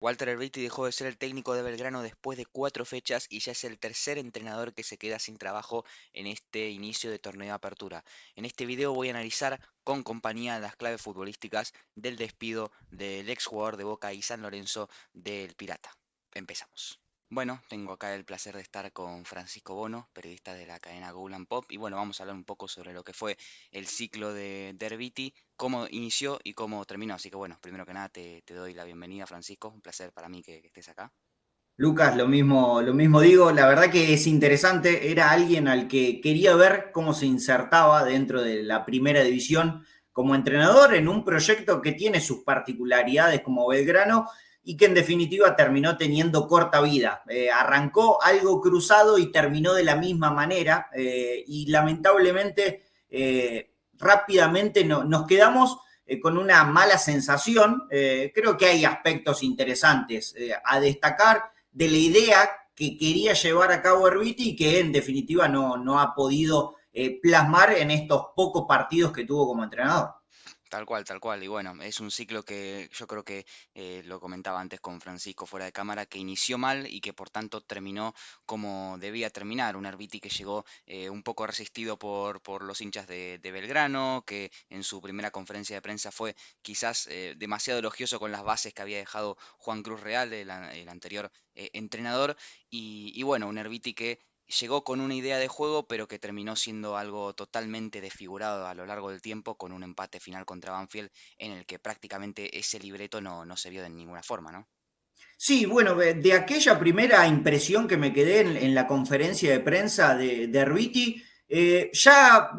Walter Erviti dejó de ser el técnico de Belgrano después de 4 fechas y ya es el tercer entrenador que se queda sin trabajo en este inicio de torneo de apertura. En este video voy a analizar con compañía las claves futbolísticas del despido del exjugador de Boca y San Lorenzo del Pirata. Empezamos. Bueno, tengo acá el placer de estar con Francisco Bono, periodista de la cadena Golan Pop, y bueno, vamos a hablar un poco sobre lo que fue el ciclo de Erviti, cómo inició y cómo terminó. Así que bueno, primero que nada te doy la bienvenida, Francisco. Un placer para mí que estés acá. Lucas, lo mismo digo, la verdad que es interesante, era alguien al que quería ver cómo se insertaba dentro de la primera división como entrenador en un proyecto que tiene sus particularidades como Belgrano y que en definitiva terminó teniendo corta vida. Arrancó algo cruzado y terminó de la misma manera y lamentablemente rápidamente nos quedamos con una mala sensación. Creo que hay aspectos interesantes a destacar de la idea que quería llevar a cabo Erviti y que en definitiva no ha podido plasmar en estos pocos partidos que tuvo como entrenador. Tal cual, tal cual. Y bueno, es un ciclo que yo creo que lo comentaba antes con Francisco fuera de cámara, que inició mal y que por tanto terminó como debía terminar. Un Erviti que llegó un poco resistido por los hinchas de Belgrano, que en su primera conferencia de prensa fue quizás demasiado elogioso con las bases que había dejado Juan Cruz Real, el anterior entrenador. Y bueno, un Erviti que llegó con una idea de juego, pero que terminó siendo algo totalmente desfigurado a lo largo del tiempo, con un empate final contra Banfield en el que prácticamente ese libreto no se vio de ninguna forma, ¿no? Sí, bueno, de aquella primera impresión que me quedé en la conferencia de prensa de Erviti, ya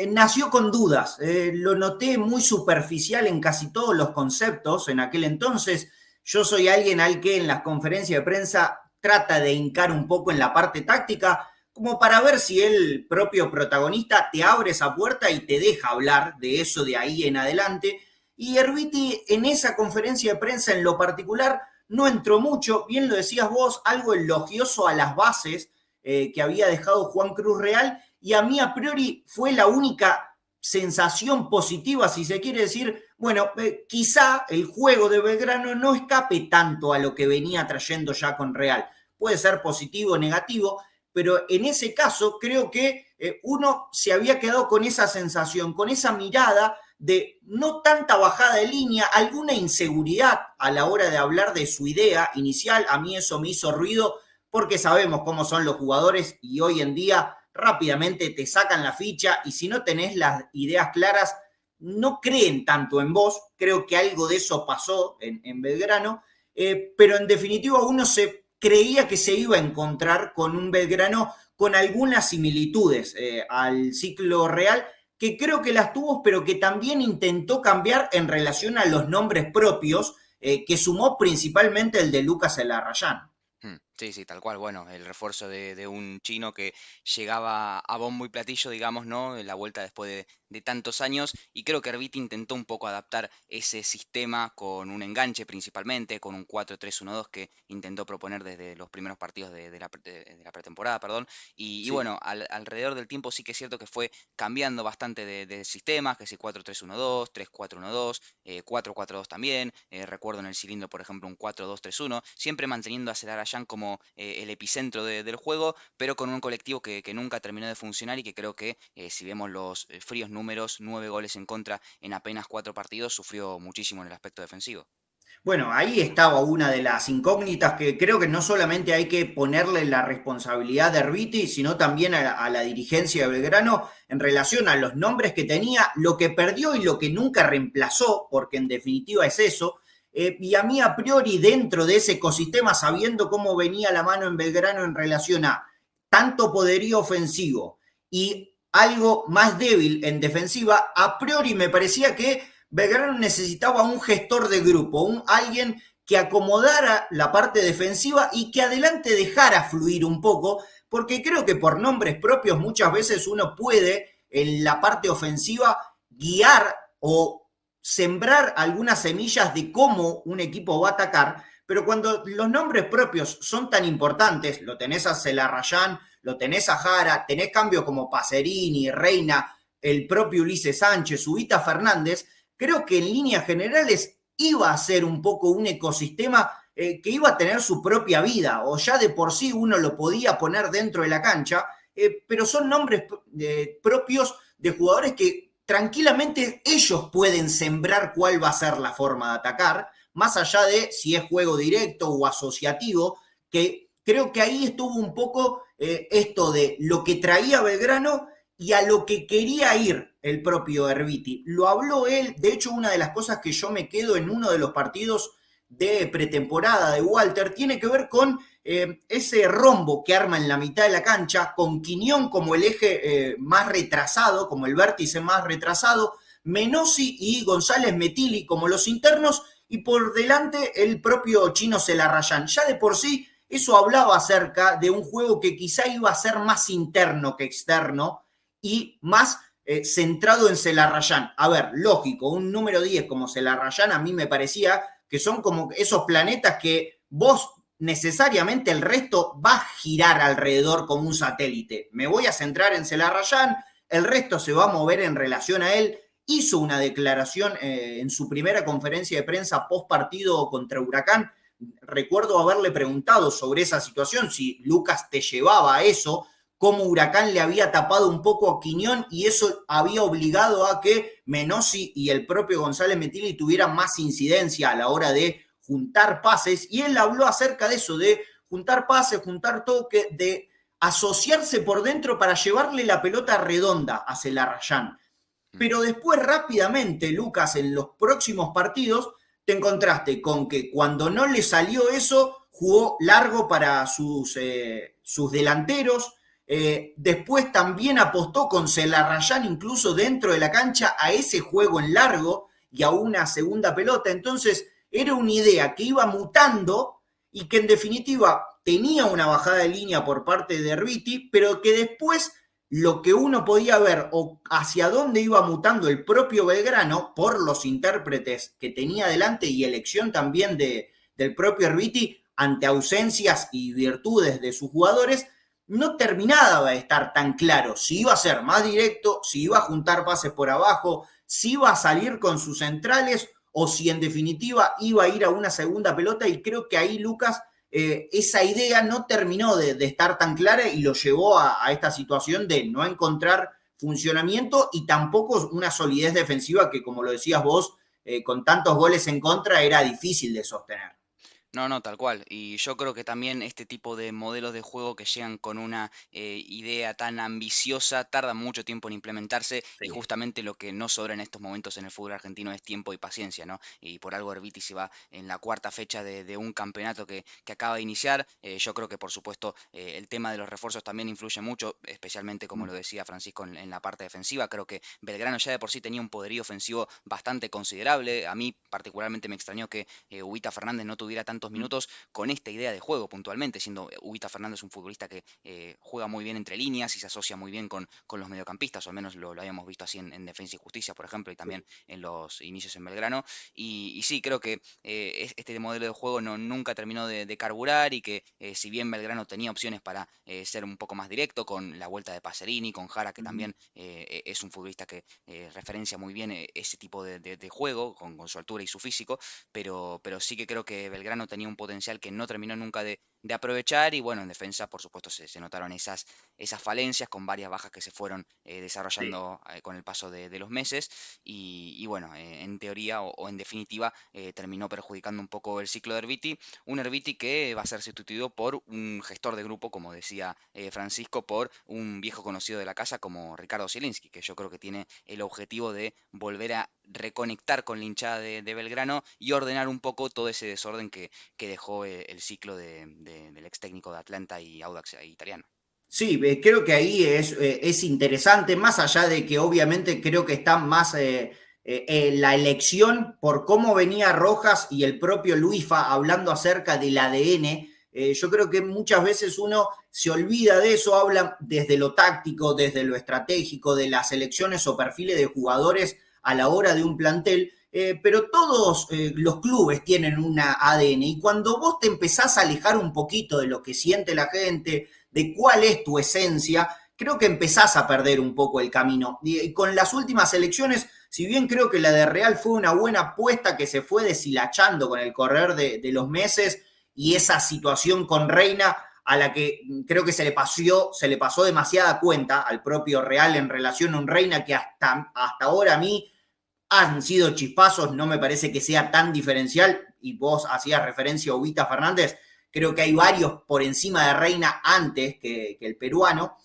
nació con dudas. Lo noté muy superficial en casi todos los conceptos en aquel entonces. Yo soy alguien al que en las conferencias de prensa trata de hincar un poco en la parte táctica, como para ver si el propio protagonista te abre esa puerta y te deja hablar de eso de ahí en adelante. Y Erviti en esa conferencia de prensa en lo particular no entró mucho, bien lo decías vos, algo elogioso a las bases que había dejado Juan Cruz Real, y a mí a priori fue la única sensación positiva, si se quiere decir, bueno, quizá el juego de Belgrano no escape tanto a lo que venía trayendo ya con Real. Puede ser positivo o negativo, pero en ese caso creo que uno se había quedado con esa sensación, con esa mirada de no tanta bajada de línea, alguna inseguridad a la hora de hablar de su idea inicial. A mí eso me hizo ruido porque sabemos cómo son los jugadores y hoy en día rápidamente te sacan la ficha y si no tenés las ideas claras, no creen tanto en vos. Creo que algo de eso pasó en Belgrano, pero en definitiva uno se creía que se iba a encontrar con un Belgrano con algunas similitudes al ciclo real, que creo que las tuvo, pero que también intentó cambiar en relación a los nombres propios, que sumó principalmente el de Lucas Elarrayán. Sí, sí, tal cual. Bueno, el refuerzo de un chino que llegaba a bombo y platillo, digamos, ¿no? En la vuelta después de tantos años. Y creo que Erviti intentó un poco adaptar ese sistema con un enganche principalmente, con un 4-3-1-2 que intentó proponer desde los primeros partidos de la pretemporada, perdón. Y Sí. bueno, alrededor del tiempo sí que es cierto que fue cambiando bastante de sistemas, que si 4-3-1-2, 3-4-1-2, 4-4-2 también. Recuerdo en el cilindro, por ejemplo, un 4-2-3-1, siempre manteniendo a Celarayán como el epicentro del juego, pero con un colectivo que nunca terminó de funcionar y que creo que, si vemos los fríos números, 9 goles en contra en apenas 4 partidos, sufrió muchísimo en el aspecto defensivo. Bueno, ahí estaba una de las incógnitas que creo que no solamente hay que ponerle la responsabilidad de Erviti, sino también a la dirigencia de Belgrano en relación a los nombres que tenía, lo que perdió y lo que nunca reemplazó, porque en definitiva es eso. Y a mí a priori dentro de ese ecosistema, sabiendo cómo venía la mano en Belgrano en relación a tanto poderío ofensivo y algo más débil en defensiva, a priori me parecía que Belgrano necesitaba un gestor de grupo, alguien que acomodara la parte defensiva y que adelante dejara fluir un poco, porque creo que por nombres propios muchas veces uno puede en la parte ofensiva guiar o sembrar algunas semillas de cómo un equipo va a atacar, pero cuando los nombres propios son tan importantes, lo tenés a Celarrayán, lo tenés a Jara, tenés cambios como Pacerini, Reina, el propio Ulises Sánchez, Ubita Fernández, creo que en líneas generales iba a ser un poco un ecosistema que iba a tener su propia vida, o ya de por sí uno lo podía poner dentro de la cancha, pero son nombres propios de jugadores que tranquilamente ellos pueden sembrar cuál va a ser la forma de atacar, más allá de si es juego directo o asociativo, que creo que ahí estuvo un poco esto de lo que traía Belgrano y a lo que quería ir el propio Erviti. Lo habló él, de hecho una de las cosas que yo me quedo en uno de los partidos de pretemporada de Walter tiene que ver con ese rombo que arma en la mitad de la cancha, con Quiñón como el eje más retrasado, como el vértice más retrasado, Menossi y González Metili como los internos, y por delante el propio Chino Celarrayán. Ya de por sí eso hablaba acerca de un juego que quizá iba a ser más interno que externo y más centrado en Celarrayán. A ver, lógico, un número 10 como Celarrayán a mí me parecía que son como esos planetas que vos necesariamente el resto va a girar alrededor como un satélite. Me voy a centrar en Celarrayán, el resto se va a mover en relación a él. Hizo una declaración en su primera conferencia de prensa post partido contra Huracán. Recuerdo haberle preguntado sobre esa situación, si Lucas te llevaba a eso, cómo Huracán le había tapado un poco a Quiñón y eso había obligado a que Menossi y el propio González Metili tuvieran más incidencia a la hora de juntar pases, y él habló acerca de eso, de juntar pases, juntar toque, de asociarse por dentro para llevarle la pelota redonda a Celarrayán. Pero después rápidamente, Lucas, en los próximos partidos, te encontraste con que cuando no le salió eso, jugó largo para sus delanteros. Después también apostó con Celarrayán incluso dentro de la cancha a ese juego en largo y a una segunda pelota. Entonces era una idea que iba mutando y que en definitiva tenía una bajada de línea por parte de Erviti, pero que después lo que uno podía ver o hacia dónde iba mutando el propio Belgrano por los intérpretes que tenía delante y elección también del propio Erviti ante ausencias y virtudes de sus jugadores, no terminaba de estar tan claro si iba a ser más directo, si iba a juntar pases por abajo, si iba a salir con sus centrales o si en definitiva iba a ir a una segunda pelota, y creo que ahí Lucas esa idea no terminó de estar tan clara y lo llevó a esta situación de no encontrar funcionamiento y tampoco una solidez defensiva que, como lo decías vos, con tantos goles en contra era difícil de sostener. No, no, tal cual. Y yo creo que también este tipo de modelos de juego que llegan con una idea tan ambiciosa tardan mucho tiempo en implementarse, y Sí. justamente lo que no sobra en estos momentos en el fútbol argentino es tiempo y paciencia, ¿no? Y por algo Erviti se va en la cuarta fecha de un campeonato que acaba de iniciar. Yo creo que por supuesto el tema de los refuerzos también influye mucho, especialmente como lo decía Francisco en la parte defensiva. Creo que Belgrano ya de por sí tenía un poderío ofensivo bastante considerable. A mí particularmente me extrañó que Ubita Fernández no tuviera tanto minutos con esta idea de juego puntualmente, siendo Ubita Fernández un futbolista que juega muy bien entre líneas y se asocia muy bien con los mediocampistas, o al menos lo habíamos visto así en Defensa y Justicia, por ejemplo, y también en los inicios en Belgrano. Y sí, creo que este modelo de juego nunca terminó de carburar, y que si bien Belgrano tenía opciones para ser un poco más directo, con la vuelta de Pacerini, con Jara, que también es un futbolista que referencia muy bien ese tipo de juego, con su altura y su físico, pero sí que creo que Belgrano tenía un potencial que no terminó nunca de aprovechar. Y bueno, en defensa, por supuesto, se notaron esas falencias con varias bajas que se fueron Sí. desarrollando con el paso de los meses. Y bueno, en teoría o en definitiva, terminó perjudicando un poco el ciclo de Erviti, un Erviti que va a ser sustituido por un gestor de grupo, como decía Francisco, por un viejo conocido de la casa como Ricardo Zielinski, que yo creo que tiene el objetivo de volver a reconectar con la hinchada de Belgrano y ordenar un poco todo ese desorden que dejó el ciclo del ex técnico de Atlanta y Audax italiano. Sí, creo que ahí es interesante, más allá de que obviamente creo que está más la elección por cómo venía Rojas y el propio Luifa hablando acerca del ADN. Yo creo que muchas veces uno se olvida de eso, habla desde lo táctico, desde lo estratégico, de las elecciones o perfiles de jugadores a la hora de un plantel. Pero todos los clubes tienen una ADN, y cuando vos te empezás a alejar un poquito de lo que siente la gente, de cuál es tu esencia, creo que empezás a perder un poco el camino. Y con las últimas elecciones Si bien creo que la de Real fue una buena apuesta que se fue deshilachando con el correr de los meses y esa situación con Reina a la que creo que se le pasó demasiada cuenta al propio Real en relación a un Reina que hasta ahora a mí han sido chispazos, no me parece que sea tan diferencial, y vos hacías referencia a Ubita Fernández, creo que hay varios por encima de Reina antes que el peruano,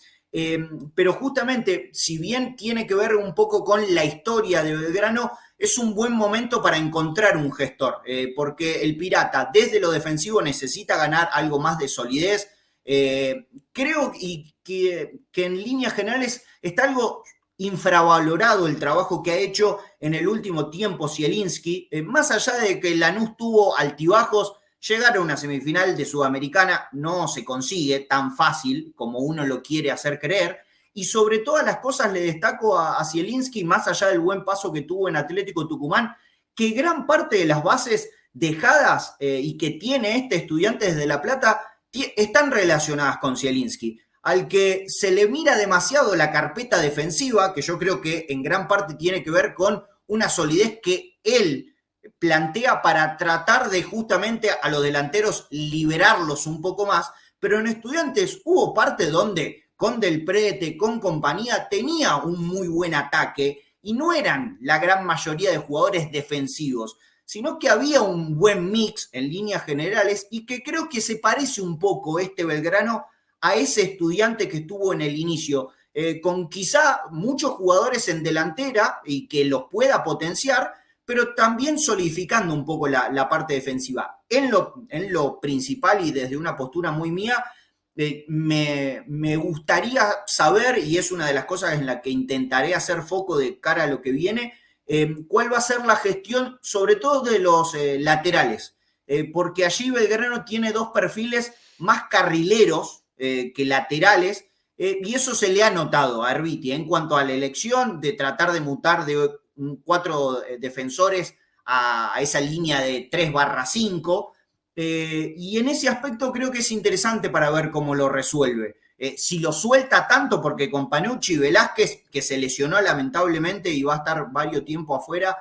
pero justamente, si bien tiene que ver un poco con la historia de Belgrano, es un buen momento para encontrar un gestor, porque el Pirata desde lo defensivo necesita ganar algo más de solidez. Creo que en líneas generales está algo infravalorado el trabajo que ha hecho en el último tiempo Zielinski, más allá de que Lanús tuvo altibajos, llegar a una semifinal de Sudamericana no se consigue tan fácil como uno lo quiere hacer creer, y sobre todas las cosas le destaco a Zielinski, más allá del buen paso que tuvo en Atlético Tucumán, que gran parte de las bases dejadas y que tiene este Estudiantes de La Plata están relacionadas con Zielinski, al que se le mira demasiado la carpeta defensiva, que yo creo que en gran parte tiene que ver con una solidez que él plantea para tratar de justamente a los delanteros liberarlos un poco más, pero en Estudiantes hubo parte donde con Del Prete, con compañía, tenía un muy buen ataque y no eran la gran mayoría de jugadores defensivos, sino que había un buen mix en líneas generales y que creo que se parece un poco este Belgrano a ese Estudiante que estuvo en el inicio, con quizá muchos jugadores en delantera y que los pueda potenciar, pero también solidificando un poco la parte defensiva. En lo principal y desde una postura muy mía, me gustaría saber, y es una de las cosas en la que intentaré hacer foco de cara a lo que viene, cuál va a ser la gestión, sobre todo de los laterales, porque allí Belgrano tiene dos perfiles más carrileros que laterales, y eso se le ha notado a Erviti en cuanto a la elección de tratar de mutar de cuatro defensores a esa línea de 3/5, y en ese aspecto creo que es interesante para ver cómo lo resuelve. Si lo suelta tanto, porque con Panucci y Velázquez, que se lesionó lamentablemente y va a estar varios tiempo afuera,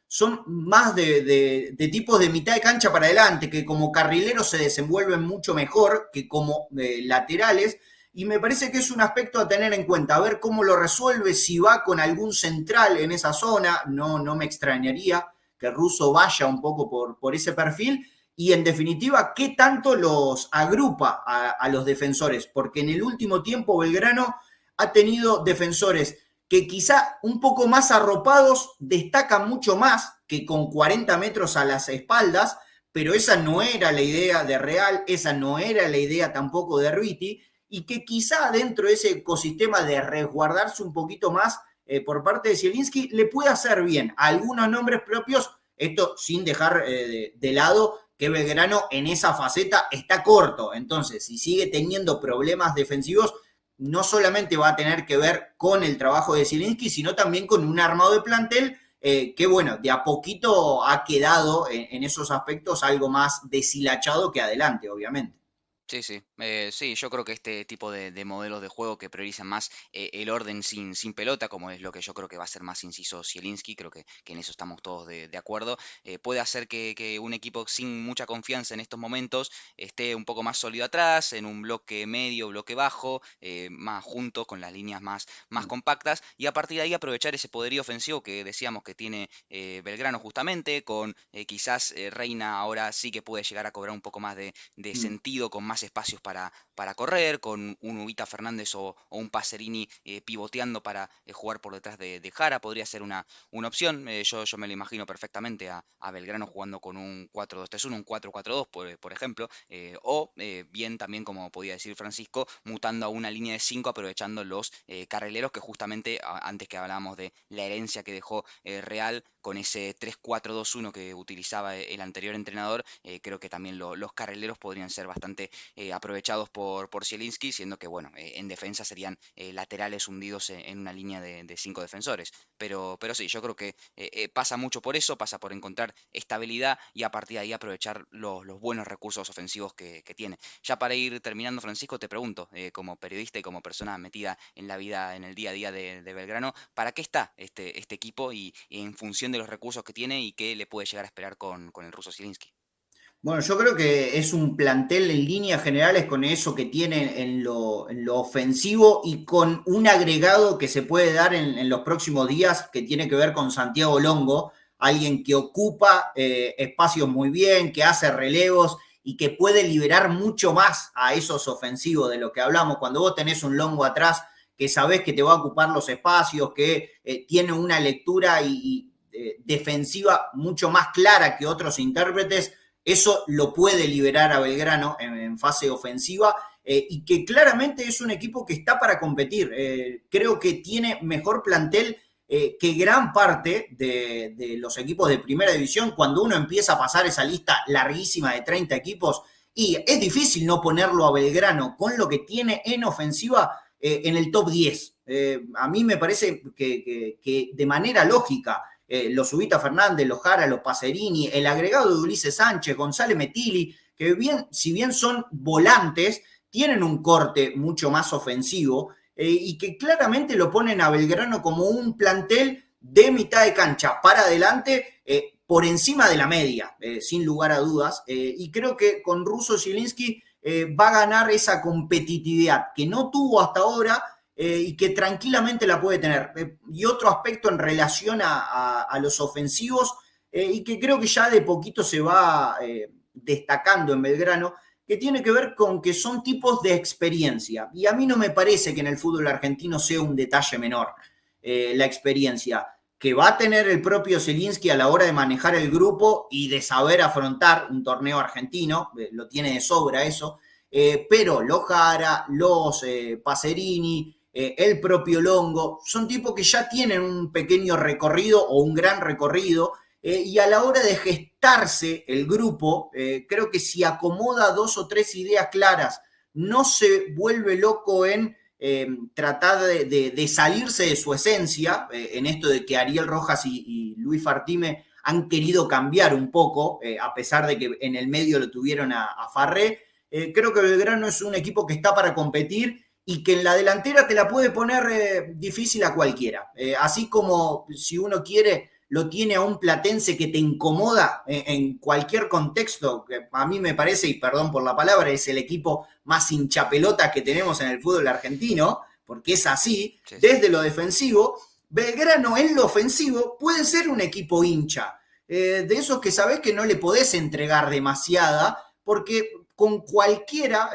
son más de tipos de mitad de cancha para adelante, que como carrileros se desenvuelven mucho mejor que como laterales, y me parece que es un aspecto a tener en cuenta, a ver cómo lo resuelve, si va con algún central en esa zona, no me extrañaría que Russo vaya un poco por ese perfil, y en definitiva, qué tanto los agrupa a los defensores, porque en el último tiempo Belgrano ha tenido defensores que quizá un poco más arropados destacan mucho más que con 40 metros a las espaldas, pero esa no era la idea de Real, esa no era la idea tampoco de Erviti, y que quizá dentro de ese ecosistema de resguardarse un poquito más por parte de Zielinski le puede hacer bien a algunos nombres propios, esto sin dejar de lado que Belgrano en esa faceta está corto, entonces si sigue teniendo problemas defensivos, no solamente va a tener que ver con el trabajo de Zielinski, sino también con un armado de plantel que, bueno, de a poquito ha quedado en esos aspectos algo más deshilachado que adelante, obviamente. Sí, sí. Sí, yo creo que este tipo de modelos de juego que priorizan más el orden sin pelota, como es lo que yo creo que va a ser más inciso Zielinski, creo que en eso estamos todos de acuerdo, puede hacer que un equipo sin mucha confianza en estos momentos esté un poco más sólido atrás, en un bloque medio, bloque bajo, más juntos, con las líneas más compactas, y a partir de ahí aprovechar ese poderío ofensivo que decíamos que tiene Belgrano justamente, con quizás Reina ahora sí que puede llegar a cobrar un poco más de Mm, sentido, con más espacios para correr, con un Ubita Fernández o un Pacerini pivoteando para jugar por detrás de Jara, podría ser una opción. Yo me lo imagino perfectamente a Belgrano jugando con un 4-2-3-1, un 4-4-2, por ejemplo, o bien también, como podía decir Francisco, mutando a una línea de 5, aprovechando los carrileros que justamente, antes que hablábamos de la herencia que dejó Real con ese 3-4-2-1 que utilizaba el anterior entrenador, creo que también los carrileros podrían ser bastante aprovechados por Zielinski, siendo que, bueno, en defensa serían laterales hundidos en una línea de 5 defensores. Pero sí, yo creo que pasa mucho por eso, pasa por encontrar estabilidad y a partir de ahí aprovechar los buenos recursos ofensivos que tiene. Ya para ir terminando, Francisco, te pregunto, como periodista y como persona metida en la vida, en el día a día de Belgrano, ¿para qué está este equipo y en función de los recursos que tiene y qué le puede llegar a esperar con el ruso Zielinski? Bueno, yo creo que es un plantel en líneas generales con eso que tiene en lo ofensivo y con un agregado que se puede dar en los próximos días que tiene que ver con Santiago Longo, alguien que ocupa espacios muy bien, que hace relevos y que puede liberar mucho más a esos ofensivos de lo que hablamos. Cuando vos tenés un Longo atrás que sabés que te va a ocupar los espacios, que tiene una lectura defensiva mucho más clara que otros intérpretes, eso lo puede liberar a Belgrano en fase ofensiva y que claramente es un equipo que está para competir. Creo que tiene mejor plantel que gran parte de los equipos de primera división. Cuando uno empieza a pasar esa lista larguísima de 30 equipos, y es difícil no ponerlo a Belgrano con lo que tiene en ofensiva en el top 10. A mí me parece que de manera lógica los Ubita Fernández, los Jara, los Pacerini, el agregado de Ulises Sánchez, González Metilli, que bien, si bien son volantes, tienen un corte mucho más ofensivo y que claramente lo ponen a Belgrano como un plantel de mitad de cancha para adelante por encima de la media, sin lugar a dudas. Y creo que con Russo Zielinski va a ganar esa competitividad que no tuvo hasta ahora y que tranquilamente la puede tener. Y otro aspecto en relación a los ofensivos, y que creo que ya de poquito se va destacando en Belgrano, que tiene que ver con que son tipos de experiencia. Y a mí no me parece que en el fútbol argentino sea un detalle menor la experiencia que va a tener el propio Zielinski a la hora de manejar el grupo y de saber afrontar un torneo argentino, lo tiene de sobra eso, pero los Jara, los Pacerini, el propio Longo, son tipos que ya tienen un pequeño recorrido o un gran recorrido y a la hora de gestarse el grupo, creo que si acomoda 2 o 3 ideas claras, no se vuelve loco en tratar de salirse de su esencia, en esto de que Ariel Rojas y Luis Fartime han querido cambiar un poco, a pesar de que en el medio lo tuvieron a Farré. Creo que Belgrano es un equipo que está para competir y que en la delantera te la puede poner difícil a cualquiera. Así como si uno quiere, lo tiene a un platense que te incomoda en cualquier contexto, que a mí me parece, y perdón por la palabra, es el equipo más hinchapelota que tenemos en el fútbol argentino, porque es así, Sí, sí. desde lo defensivo, Belgrano en lo ofensivo puede ser un equipo hincha, de esos que sabés que no le podés entregar demasiada, porque con cualquiera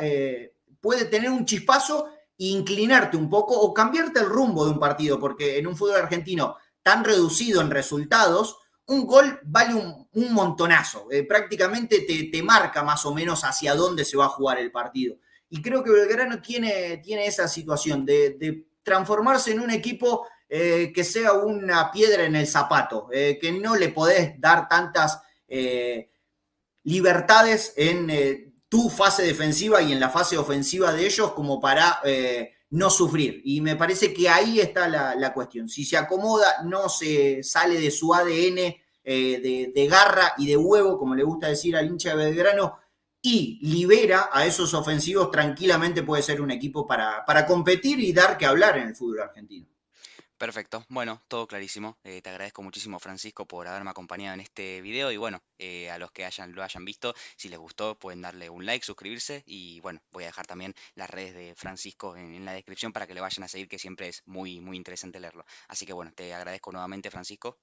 puede tener un chispazo e inclinarte un poco o cambiarte el rumbo de un partido, porque en un fútbol argentino tan reducido en resultados, un gol vale un montonazo. Prácticamente te marca más o menos hacia dónde se va a jugar el partido. Y creo que Belgrano tiene esa situación de transformarse en un equipo que sea una piedra en el zapato, que no le podés dar tantas libertades en tu fase defensiva y en la fase ofensiva de ellos como para no sufrir. Y me parece que ahí está la cuestión. Si se acomoda, no se sale de su ADN de garra y de huevo, como le gusta decir al hincha de Belgrano, y libera a esos ofensivos, tranquilamente puede ser un equipo para competir y dar que hablar en el fútbol argentino. Perfecto, bueno, todo clarísimo. Te agradezco muchísimo, Francisco, por haberme acompañado en este video y bueno, a los que lo hayan visto, si les gustó, pueden darle un like, suscribirse y bueno, voy a dejar también las redes de Francisco en la descripción para que le vayan a seguir, que siempre es muy interesante leerlo. Así que bueno, te agradezco nuevamente, Francisco.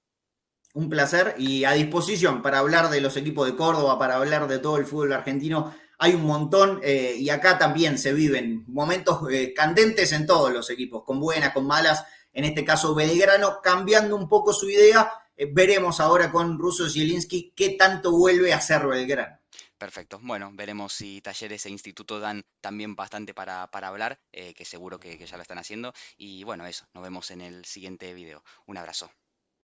Un placer y a disposición para hablar de los equipos de Córdoba, para hablar de todo el fútbol argentino. Hay un montón y acá también se viven momentos candentes en todos los equipos, con buenas, con malas. En este caso, Belgrano cambiando un poco su idea. Veremos ahora con Russo Zielinski qué tanto vuelve a hacer Belgrano. Perfecto, bueno, veremos si Talleres e Instituto dan también bastante para hablar, que seguro que ya lo están haciendo. Y bueno, eso, nos vemos en el siguiente video. Un abrazo.